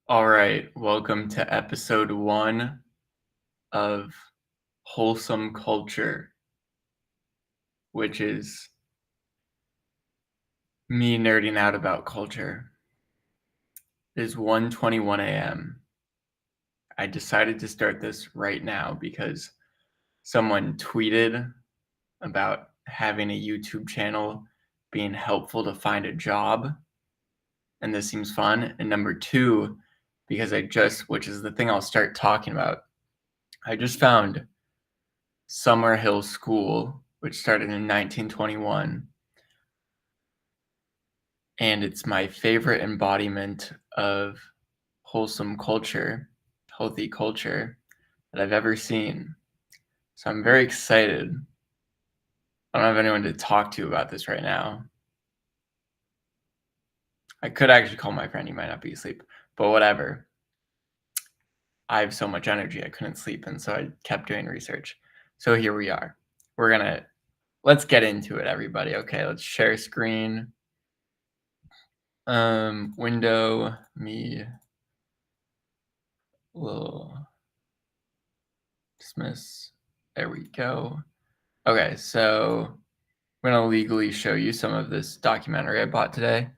All right, welcome to episode 1 of Wholesome Culture, which is me nerding out about culture. It is 1:21 a.m. I decided to start this right now because someone tweeted about having a YouTube channel being helpful to find a job, and this seems fun. And number 2, because which is the thing I'll start talking about, I just found Summer Hill School, which started in 1921, and it's my favorite embodiment of wholesome culture, healthy culture that I've ever seen. So I'm very excited. I don't have anyone to talk to about this right now. I could actually call my friend. He might not be asleep, but whatever. I have so much energy I couldn't sleep, and so I kept doing research. So here we are. Let's get into it, everybody. Okay, let's share screen. Window, me, will dismiss. There we go. Okay, so I'm gonna legally show you some of this documentary I bought today.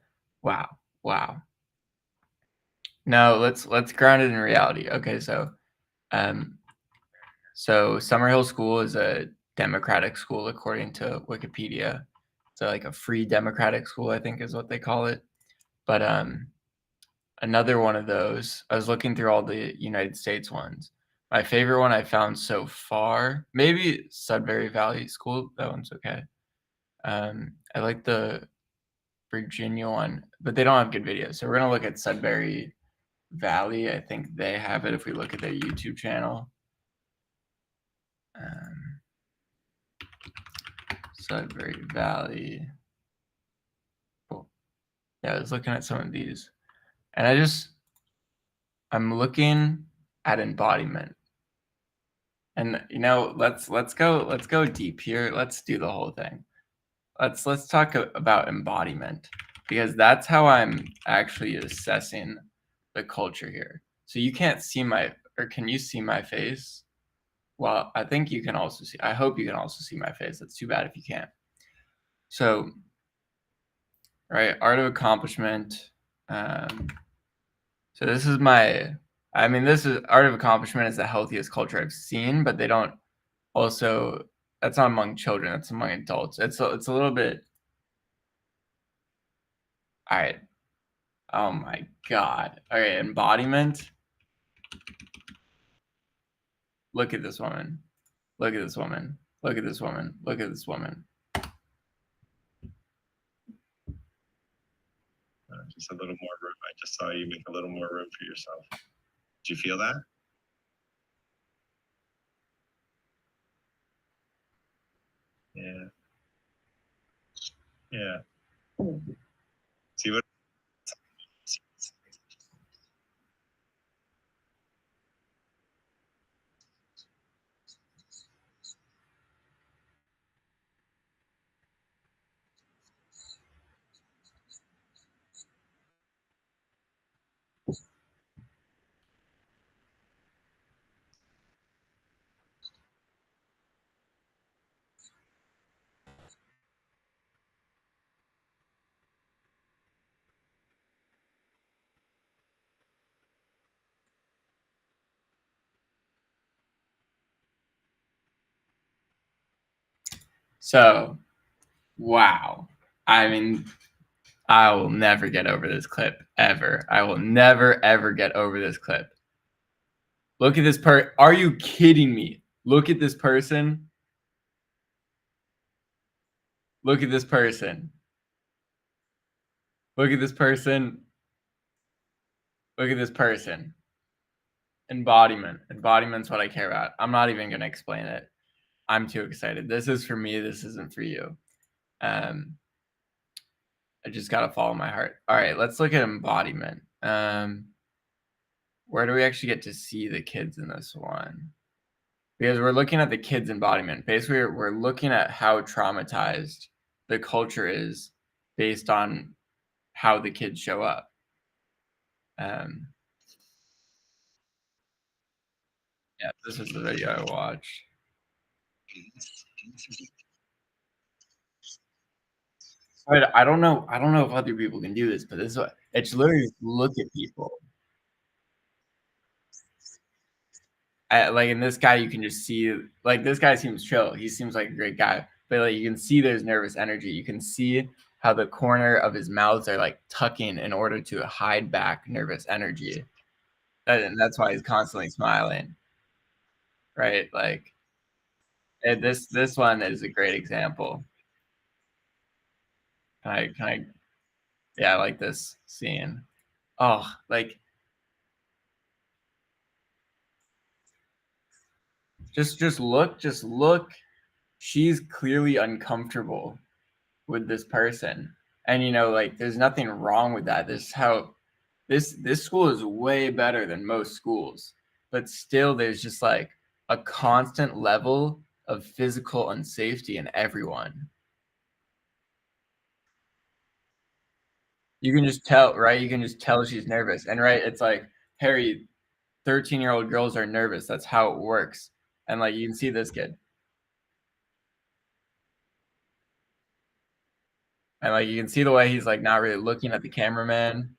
Wow. No, let's ground it in reality. Okay, so Summerhill School is a democratic school according to Wikipedia. So like a free democratic school, I think is what they call it. But another one of those, I was looking through all the United States ones. My favorite one I found so far, maybe Sudbury Valley School. That one's okay. I like the Virginia one, but they don't have good videos. So we're gonna look at Sudbury Valley. I think they have it if we look at their YouTube channel. Sudbury Valley. Cool. Yeah, I was looking at some of these, and I'm looking at embodiment. And let's go deep here. Let's do the whole thing. Let's talk about embodiment, because that's how I'm actually assessing the culture here. So you can't see or can you see my face? Well, I think you can also see. I hope you can also see my face. That's too bad if you can't. So, right, art of accomplishment. So this is this is art of accomplishment is the healthiest culture I've seen, but they don't also. That's not among children. That's among adults. It's a little bit. All right. Oh my God. Okay, embodiment. Look at this woman. Look at this woman. Look at this woman. Look at this woman. Just a little more room. I just saw you make a little more room for yourself. Did you feel that? Yeah. Yeah. See what? So, wow. I mean, I will never get over this clip ever. I will never ever get over this clip. Look at this Are you kidding me? Look at this person. Look at this person. Look at this person. Look at this person. Embodiment. Embodiment's what I care about. I'm not even going to explain it. I'm too excited. This is for me. This isn't for you. I just got to follow my heart. All right, let's look at embodiment. Where do we actually get to see the kids in this one? Because we're looking at the kids' embodiment. Basically, we're looking at how traumatized the culture is based on how the kids show up. Yeah, this is the video I watched. But I don't know if other people can do this, but this is what it's literally look at people. Like in this guy, you can just see like this guy seems chill. He seems like a great guy, but like you can see there's nervous energy. You can see how the corner of his mouths are like tucking in order to hide back nervous energy. And that's why he's constantly smiling, right? Like this one is a great example. Can I yeah, I like this scene. Oh, like just look. She's clearly uncomfortable with this person. And like there's nothing wrong with that. This is how this school is way better than most schools. But still there's just like a constant level of physical unsafety in everyone. You can just tell, right? You can just tell she's nervous. And right, it's like, Harry, 13-year-old girls are nervous. That's how it works. And like you can see this kid. And like you can see the way he's like not really looking at the cameraman,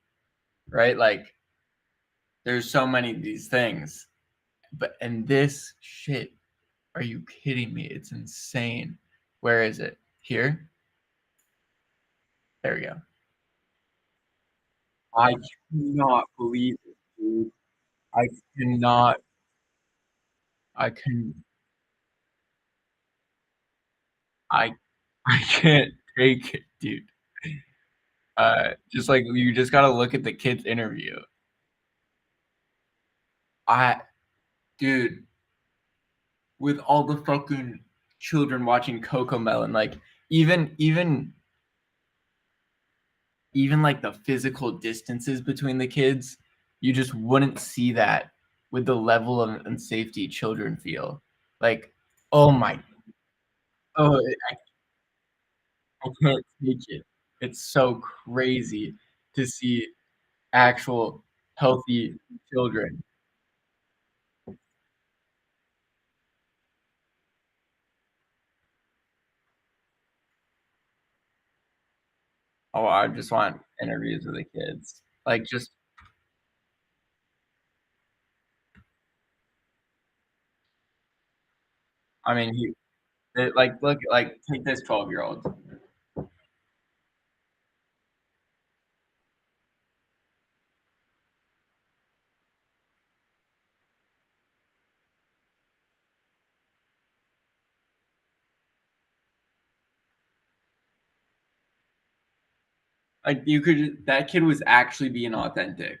right? Like there's so many of these things. But and this shit, are you kidding me? It's insane. Where is it? Here? There we go. I cannot believe it, dude. I cannot. I can. I. I can't take it, dude. Just like you just gotta look at the kid's interview. I, dude, with all the fucking children watching Coco Melon, like even even like the physical distances between the kids, you just wouldn't see that with the level of unsafety children feel. Like, oh my, oh, I can't take it. It's so crazy to see actual healthy children. Oh, I just want interviews with the kids. Like, just, I mean, like, look, like, take this 12-year-old. Like, that kid was actually being authentic.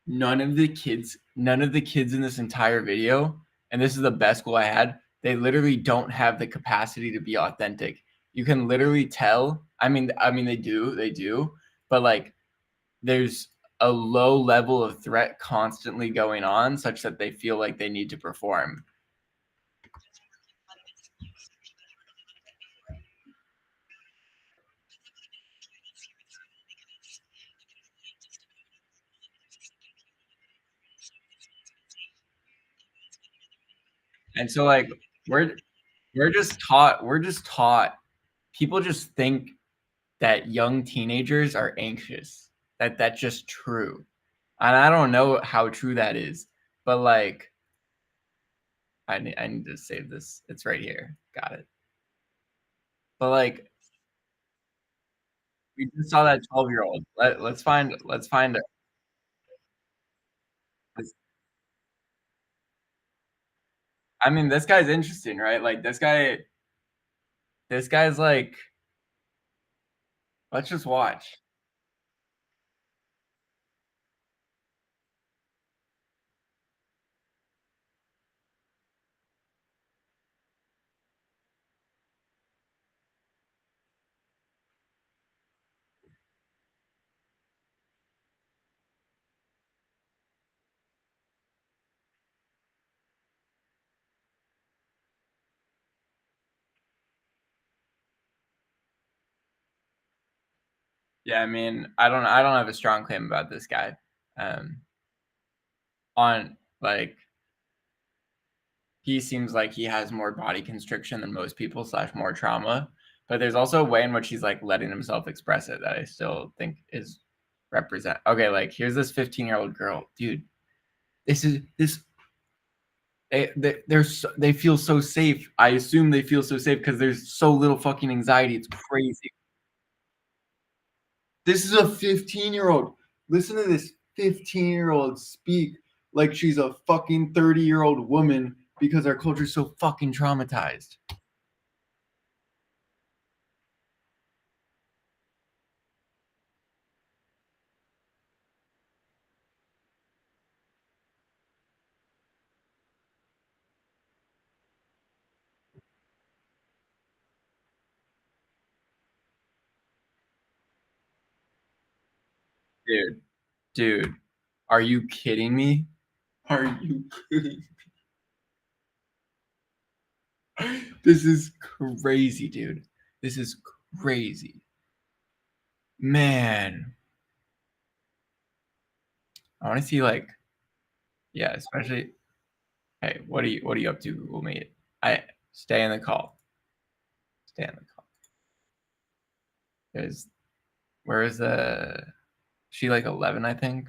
None of the kids in this entire video, and this is the best goal I had, they literally don't have the capacity to be authentic. You can literally tell. I mean they do, but like there's a low level of threat constantly going on such that they feel like they need to perform. And so like we're we're just taught people just think that young teenagers are anxious. That's just true. And I don't know how true that is, but like I need to save this. It's right here. Got it. But like we just saw that 12-year-old. Let's find this. I mean, this guy's interesting, right? Like this guy's like, let's just watch. Yeah, I mean, I don't have a strong claim about this guy. Um on like he seems like he has more body constriction than most people / more trauma. But there's also a way in which he's like letting himself express it that I still think is represent. Okay, like here's this 15-year-old girl, dude. This is this. They feel so safe. I assume they feel so safe because there's so little fucking anxiety. It's crazy. This is a 15-year-old. Listen to this 15-year-old speak like she's a fucking 30-year-old woman because our culture's so fucking traumatized. Dude, are you kidding me? Are you kidding me? This is crazy, dude. This is crazy. Man. I want to see like, yeah, especially. Hey, what are you up to, Google Meet? I stay in the call. Stay in the call. There's where is she like 11, I think.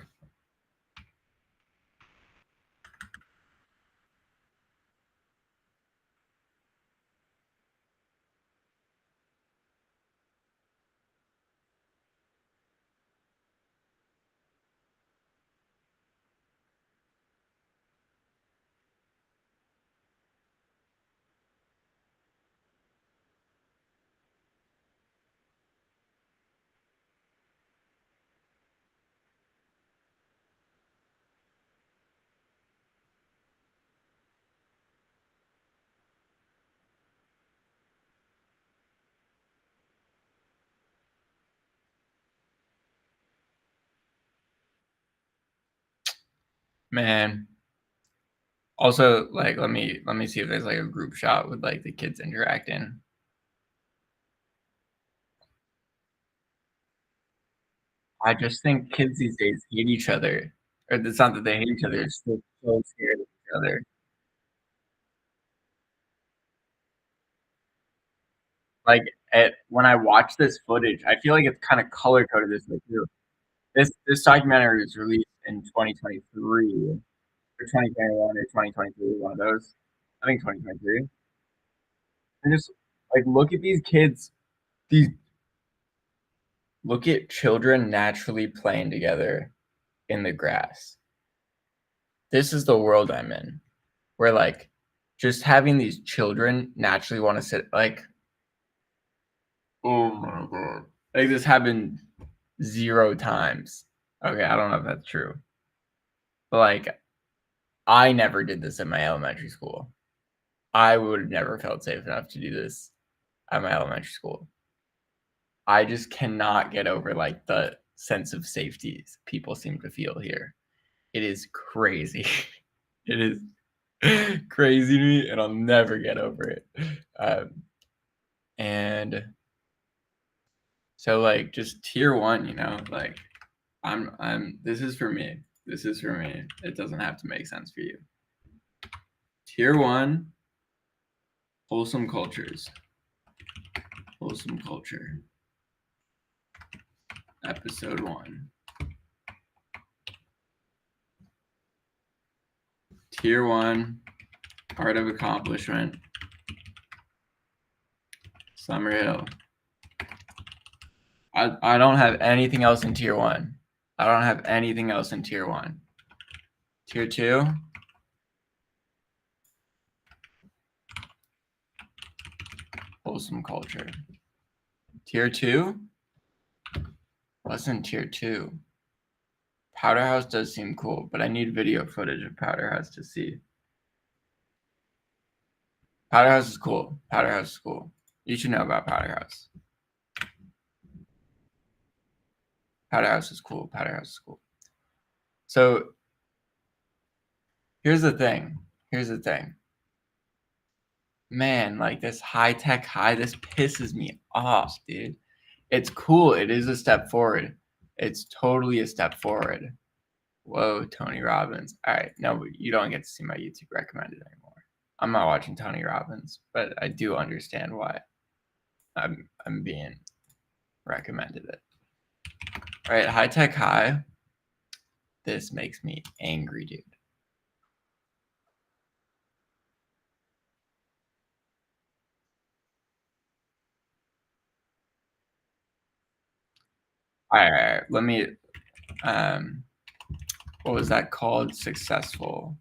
Man. Also, like, let me see if there's like a group shot with like the kids interacting. I just think kids these days hate each other. Or it's not that they hate each other, it's still so scared of each other. Like when I watch this footage, I feel like it's kind of color coded this way too. This documentary was released in 2023 or 2021 or 2023, one of those. I think 2023. And just like look at these kids, these look at children naturally playing together in the grass. This is the world I'm in, where like just having these children naturally want to sit like, oh my god, like this happened 0 times. Okay, I don't know if that's true, but like I never did this at my elementary school. I would have never felt safe enough to do this at my elementary school. I just cannot get over like the sense of safety people seem to feel here. It is crazy. It is crazy to me, and I'll never get over it. And so, like, just tier 1, like, this is for me. This is for me. It doesn't have to make sense for you. Tier 1, wholesome cultures. Wholesome culture. Episode 1. Tier 1, art of accomplishment. Summerhill. I don't have anything else in tier 1. I don't have anything else in tier 1. Tier 2. Wholesome culture. Tier 2. What's in tier 2? Powder House does seem cool, but I need video footage of Powder House to see. Powder House is cool. Powder House is cool. You should know about Powder House. Powder House is cool. Powder House is cool. So here's the thing. Here's the thing. Man, like this high-tech high, this pisses me off, dude. It's cool. It is a step forward. It's totally a step forward. Whoa, Tony Robbins. All right. No, but you don't get to see my YouTube recommended anymore. I'm not watching Tony Robbins, but I do understand why I'm being recommended it. All right, high tech high. This makes me angry, dude. All right. Let me. What was that called? Successful.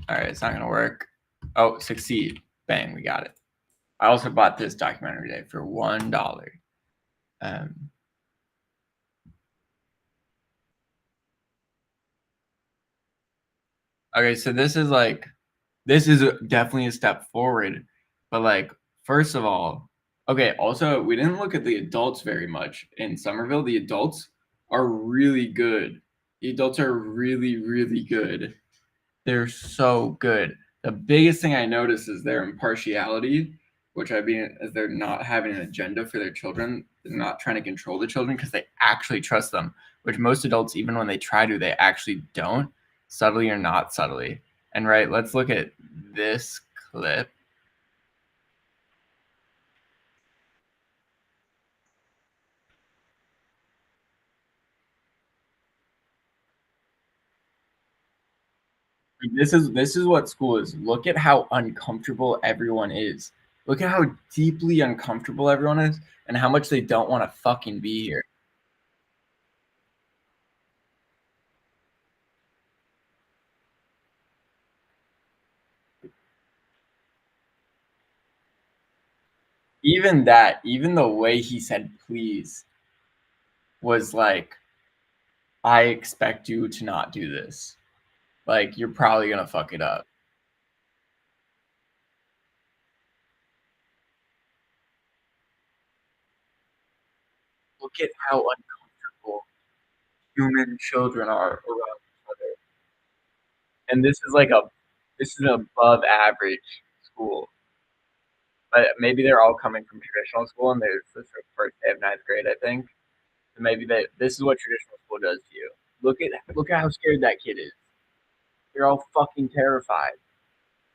All right, it's not gonna work. Oh, succeed. Bang, we got it. I also bought this documentary today for $1. Okay, so this is definitely a step forward, but like first of all, okay, also we didn't look at the adults very much in Somerville. The adults are really good. The adults are really, really good. They're so good. The biggest thing I notice is their impartiality, which I mean is they're not having an agenda for their children. They're not trying to control the children because they actually trust them, which most adults, even when they try to, they actually don't, subtly or not subtly. And right, let's look at this clip. This is what school is. Look at how uncomfortable everyone is. Look at how deeply uncomfortable everyone is and how much they don't want to fucking be here. Even that, even the way he said please was like, I expect you to not do this. Like, you're probably gonna fuck it up. Look at how uncomfortable human children are around each other. And this is an above average school. But maybe they're all coming from traditional school and there's this first day of ninth grade, I think. So maybe this is what traditional school does to you. Look at how scared that kid is. They're all fucking terrified.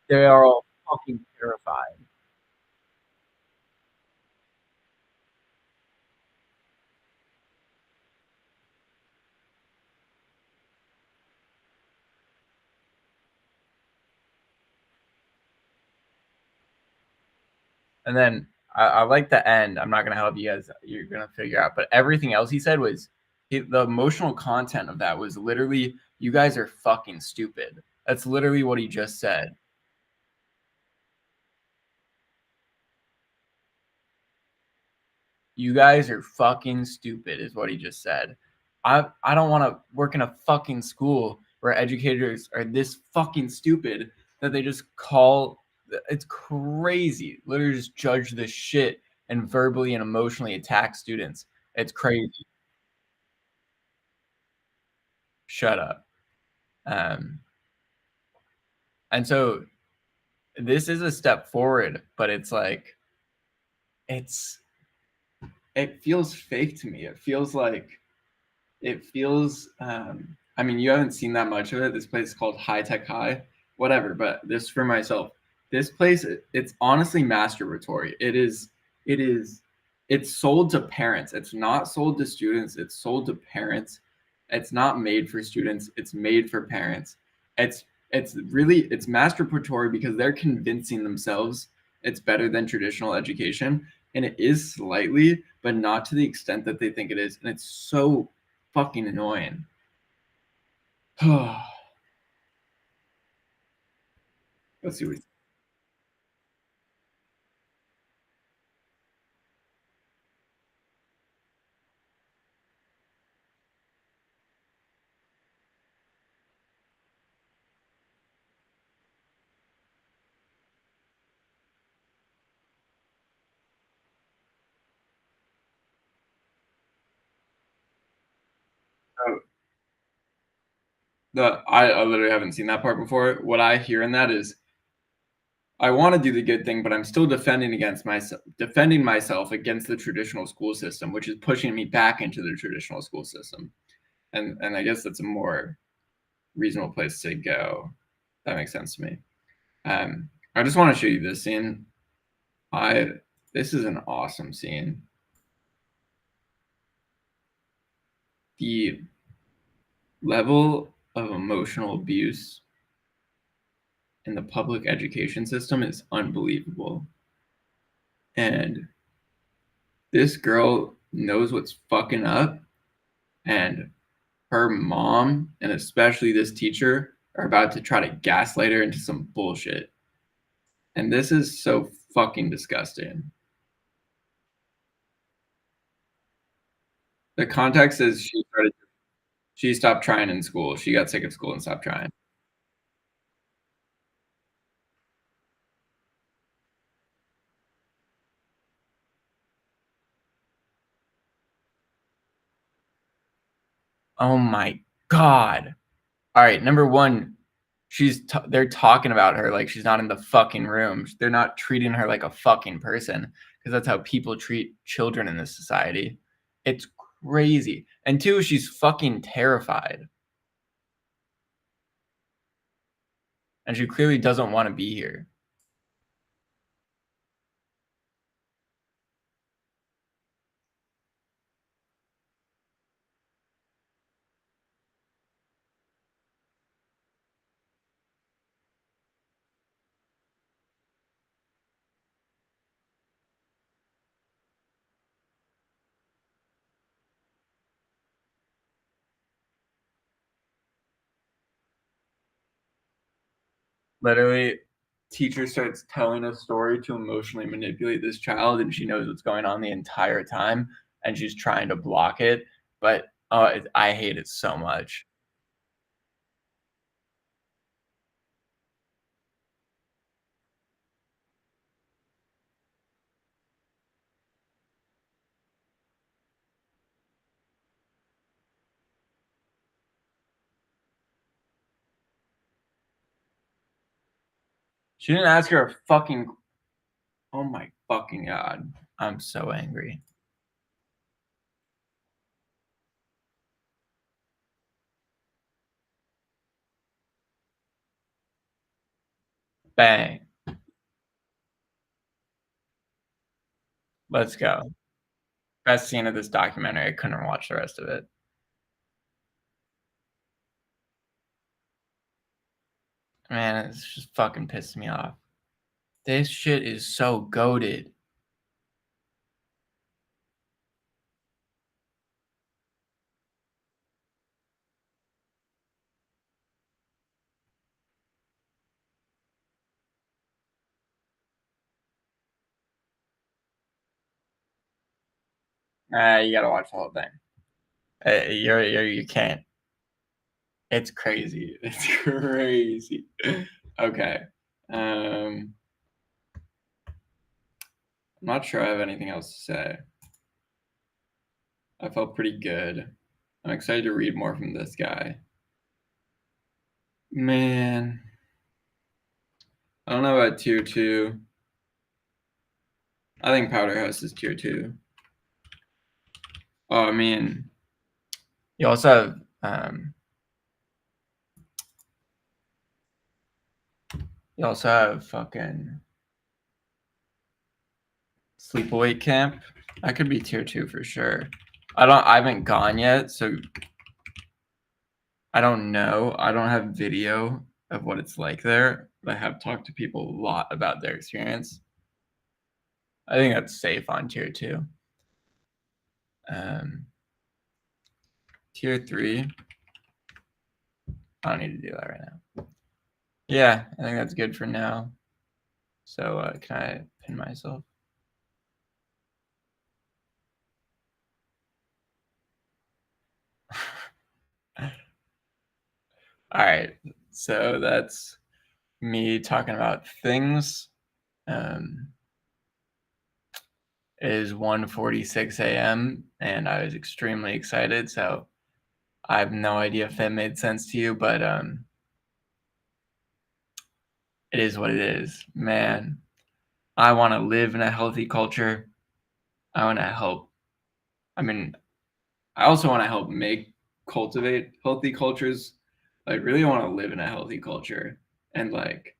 They are all fucking terrified. And then I like the end. I'm not gonna help you guys. You're gonna figure out. But everything else he said was the emotional content of that was literally, "You guys are fucking stupid." That's literally what he just said. You guys are fucking stupid, is what he just said. I don't want to work in a fucking school where educators are this fucking stupid that they just call. It's crazy. Literally just judge the shit and verbally and emotionally attack students. It's crazy. Shut up. Um, and so this is a step forward, but it's like it's it feels fake to me. It feels I mean, you haven't seen that much of it. This place is called High Tech High, whatever, but this for myself. This place, it's honestly masturbatory. It is it's sold to parents. It's not sold to students, it's sold to parents. It's not made for students, it's made for parents. It's masturbatory because they're convincing themselves it's better than traditional education, and it is slightly, but not to the extent that they think it is, and it's so fucking annoying. Let's see what. Oh, I literally haven't seen that part before. What I hear in that is I want to do the good thing, but I'm still defending myself against the traditional school system, which is pushing me back into the traditional school system. And I guess that's a more reasonable place to go. That makes sense to me. I just want to show you this scene. This is an awesome scene. The level of emotional abuse in the public education system is unbelievable. And this girl knows what's fucking up, and her mom, and especially this teacher, are about to try to gaslight her into some bullshit. And this is so fucking disgusting. The context is she stopped trying in school. She got sick of school and stopped trying. Oh my god. All right, number one, they're talking about her like she's not in the fucking room. They're not treating her like a fucking person because that's how people treat children in this society. It's crazy. And two, she's fucking terrified. And she clearly doesn't want to be here. Literally, teacher starts telling a story to emotionally manipulate this child, and she knows what's going on the entire time, and she's trying to block it. But I hate it so much. She didn't ask her a fucking. Oh my fucking god! I'm so angry. Bang. Let's go. Best scene of this documentary. I couldn't watch the rest of it. Man, it's just fucking pissed me off. This shit is so goated. You gotta watch the whole thing. You can't. It's crazy. It's crazy. Okay. I'm not sure I have anything else to say. I felt pretty good. I'm excited to read more from this guy. Man, I don't know about tier two. I think Powder House is tier two. Oh, I mean, you also have fucking Sleepaway Camp. That could be tier two for sure. I haven't gone yet, so I don't know. I don't have video of what it's like there, but I have talked to people a lot about their experience. I think that's safe on tier two. Tier three. I don't need to do that right now. Yeah, I think that's good for now. So can I pin myself? All right. So that's me talking about things. It is 1:46 a.m. and I was extremely excited. So I have no idea if that made sense to you, but it is what it is. Man, I want to live in a healthy culture. I want to help. I mean, I also want to help cultivate healthy cultures. Like, really want to live in a healthy culture. And like,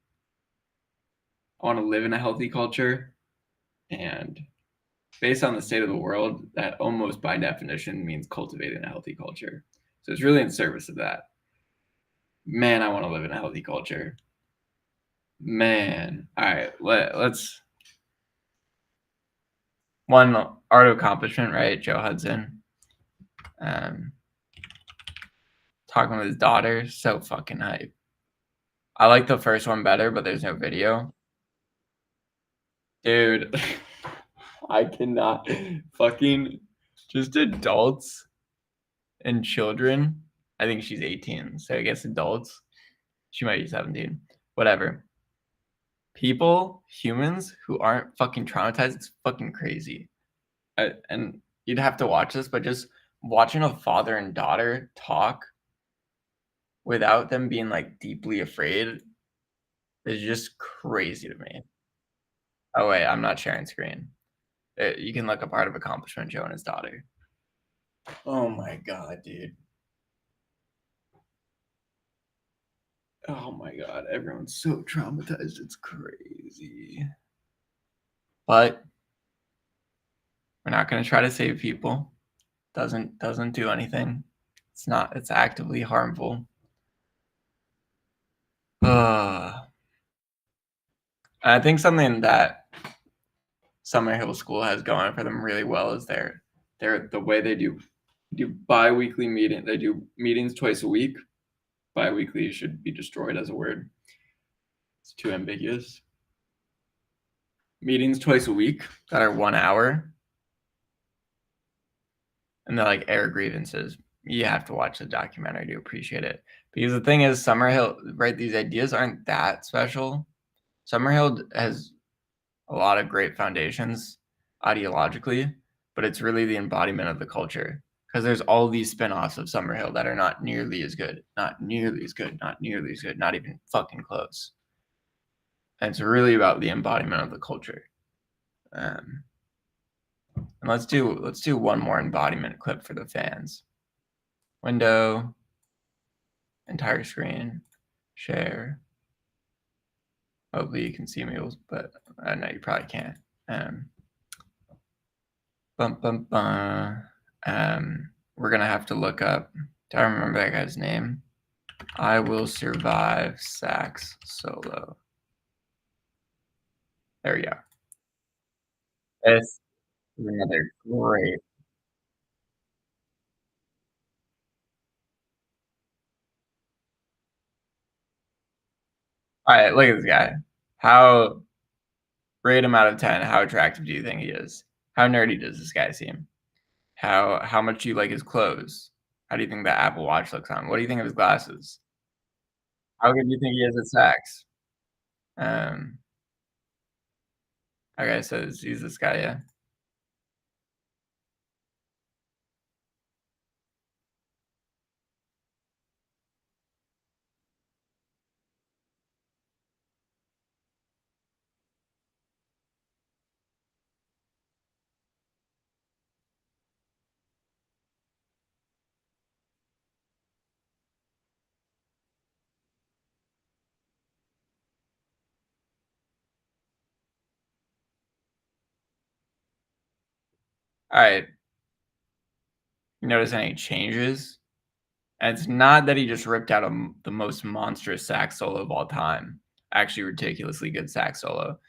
I want to live in a healthy culture, and based on the state of the world, that almost by definition means cultivating a healthy culture. So it's really in service of that. Man, I want to live in a healthy culture. Man. All right, let's one art of accomplishment, right? Joe Hudson. Um, talking with his daughter, so fucking hype. I like the first one better, but there's no video. Dude, I cannot fucking just adults and children. I think she's 18, so I guess adults. She might be 17. Whatever. People, humans who aren't fucking traumatized, it's fucking crazy. And you'd have to watch this, but just watching a father and daughter talk without them being like deeply afraid is just crazy to me. Oh wait, I'm not sharing screen. You can look up Art of Accomplishment, Joe and his daughter. Oh my god, dude. Oh my god, everyone's so traumatized. It's crazy. But we're not going to try to save people. Doesn't do anything. It's actively harmful. I think something that Summerhill School has going for them really well is their the way they do bi-weekly meeting. They do meetings twice a week. Bi-weekly should be destroyed as a word. It's too ambiguous. Meetings twice a week that are 1 hour, and they're like air grievances. You have to watch the documentary to appreciate it. Because the thing is, Summerhill, right? These ideas aren't that special. Summerhill has a lot of great foundations ideologically, but it's really the embodiment of the culture. Because there's all these spin-offs of Summerhill that are not nearly as good, not nearly as good, not nearly as good, not even fucking close. And it's really about the embodiment of the culture. And let's do one more embodiment clip for the fans. Window, entire screen, share. Hopefully you can see me, but I know you probably can't. Bum, bum, bum. We're gonna have to look up. Do I remember that guy's name? I Will Survive sax solo. There we go. This is another great. All right, look at this guy. How rate him out of 10? How attractive do you think he is? How nerdy does this guy seem? How much do you like his clothes? How do you think the Apple Watch looks on? What do you think of his glasses? How good do you think he is at sax? Um, okay, so he's this guy, yeah. All right. You notice any changes? And it's not that he just ripped out the most monstrous sax solo of all time. Actually, ridiculously good sax solo.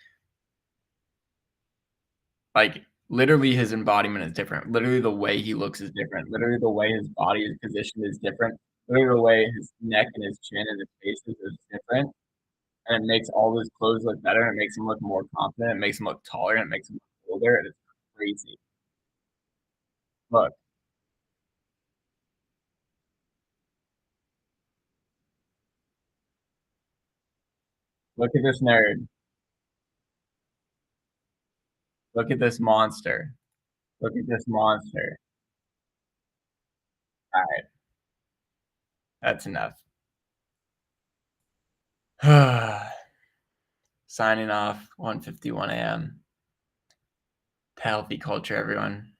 Like literally, his embodiment is different. Literally, the way he looks is different. Literally, the way his body is positioned is different. Literally, the way his neck and his chin and his face is different. And it makes all his clothes look better. And it makes him look more confident. It makes him look taller. And it makes him look older. And it's crazy. Look, look at this nerd. Look at this monster. Look at this monster. All right, that's enough. Signing off, 1:51 a.m. Healthy culture, everyone.